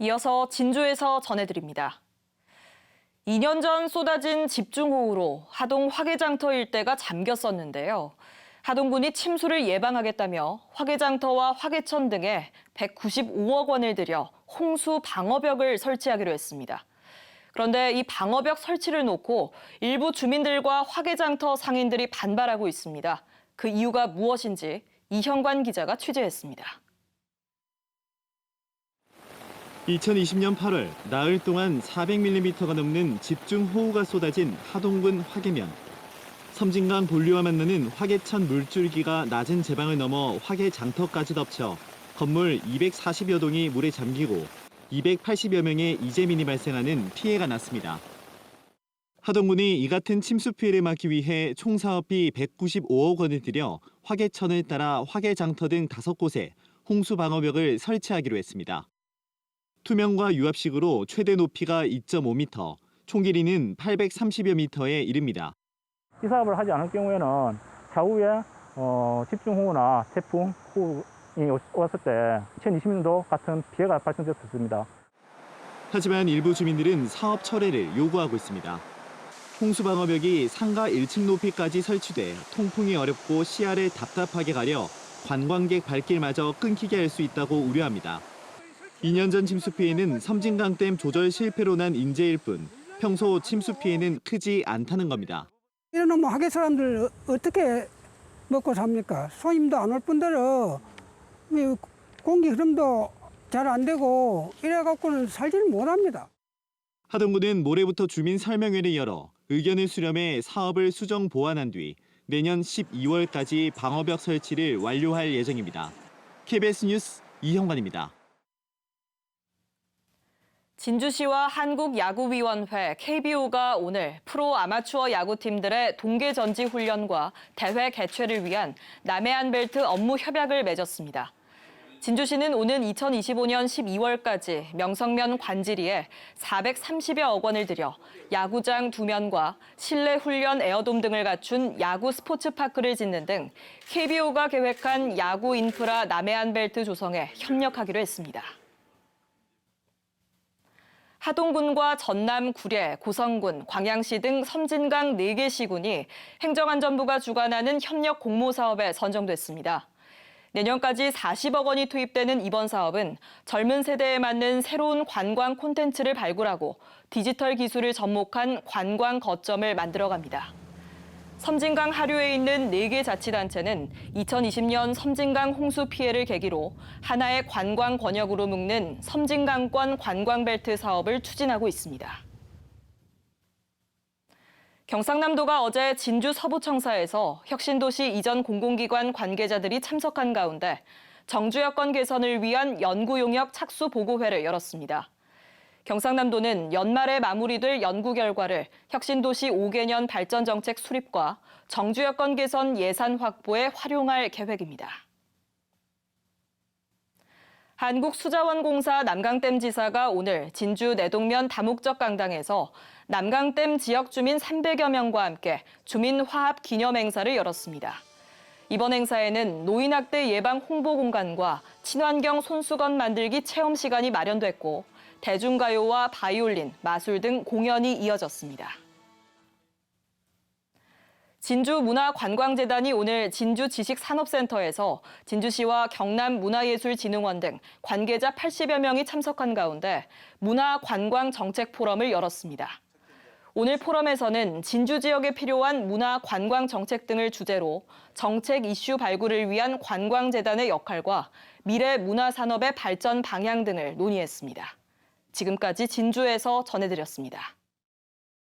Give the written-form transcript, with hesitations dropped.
이어서 진주에서 전해드립니다. 2년 전 쏟아진 집중호우로 하동 화개장터 일대가 잠겼었는데요. 하동군이 침수를 예방하겠다며 화개장터와 화개천 등에 195억 원을 들여 홍수 방어벽을 설치하기로 했습니다. 그런데 이 방어벽 설치를 놓고 일부 주민들과 화개장터 상인들이 반발하고 있습니다. 그 이유가 무엇인지 이형관 기자가 취재했습니다. 2020년 8월 나흘 동안 400mm가 넘는 집중호우가 쏟아진 하동군 화개면. 섬진강 본류와 만나는 화개천 물줄기가 낮은 제방을 넘어 화개장터까지 덮쳐 건물 240여 동이 물에 잠기고 280여 명의 이재민이 발생하는 피해가 났습니다. 하동군이 이 같은 침수 피해를 막기 위해 총 사업비 195억 원을 들여 화개천을 따라 화개장터 등 5곳에 홍수 방어벽을 설치하기로 했습니다. 투명과 유압식으로 최대 높이가 2.5m, 총 길이는 830여 미터에 이릅니다. 이 사업을 하지 않을 경우에는 차후에 집중호우나 태풍호우이 왔을 때 2020년도 같은 피해가 발생됐었습니다. 하지만 일부 주민들은 사업 철회를 요구하고 있습니다. 홍수 방어벽이 상가 1층 높이까지 설치돼 통풍이 어렵고 시야를 답답하게 가려 관광객 발길마저 끊기게 할 수 있다고 우려합니다. 2년 전 침수 피해는 섬진강댐 조절 실패로 난 인재일 뿐 평소 침수 피해는 크지 않다는 겁니다. 이러면 화개 사람들 어떻게 먹고 삽니까? 손님도 안 올 뿐더러 공기 흐름도 잘 안 되고 이래갖고는 살지를 못합니다. 하동군은 모레부터 주민 설명회를 열어 의견을 수렴해 사업을 수정 보완한 뒤 내년 12월까지 방어벽 설치를 완료할 예정입니다. KBS 뉴스 이형관입니다. 진주시와 한국야구위원회 KBO가 오늘 프로 아마추어 야구팀들의 동계 전지 훈련과 대회 개최를 위한 남해안 벨트 업무 협약을 맺었습니다. 진주시는 오는 2025년 12월까지 명성면 관지리에 430여억 원을 들여 야구장 2면과 실내 훈련 에어돔 등을 갖춘 야구 스포츠파크를 짓는 등 KBO가 계획한 야구 인프라 남해안 벨트 조성에 협력하기로 했습니다. 하동군과 전남, 구례, 고성군, 광양시 등 섬진강 4개 시군이 행정안전부가 주관하는 협력 공모 사업에 선정됐습니다. 내년까지 40억 원이 투입되는 이번 사업은 젊은 세대에 맞는 새로운 관광 콘텐츠를 발굴하고 디지털 기술을 접목한 관광 거점을 만들어갑니다. 섬진강 하류에 있는 4개 자치단체는 2020년 섬진강 홍수 피해를 계기로 하나의 관광 권역으로 묶는 섬진강권 관광벨트 사업을 추진하고 있습니다. 경상남도가 어제 진주 서부청사에서 혁신도시 이전 공공기관 관계자들이 참석한 가운데 정주 여건 개선을 위한 연구용역 착수보고회를 열었습니다. 경상남도는 연말에 마무리될 연구 결과를 혁신도시 5개년 발전정책 수립과 정주 여건 개선 예산 확보에 활용할 계획입니다. 한국수자원공사 남강댐 지사가 오늘 진주 내동면 다목적 강당에서 남강댐 지역 주민 300여 명과 함께 주민화합 기념행사를 열었습니다. 이번 행사에는 노인학대 예방 홍보 공간과 친환경 손수건 만들기 체험 시간이 마련됐고 대중가요와 바이올린, 마술 등 공연이 이어졌습니다. 진주문화관광재단이 오늘 진주지식산업센터에서 진주시와 경남문화예술진흥원 등 관계자 80여 명이 참석한 가운데 문화관광정책 포럼을 열었습니다. 오늘 포럼에서는 진주 지역에 필요한 문화관광정책 등을 주제로 정책 이슈 발굴을 위한 관광재단의 역할과 미래 문화산업의 발전 방향 등을 논의했습니다. 지금까지 진주에서 전해드렸습니다.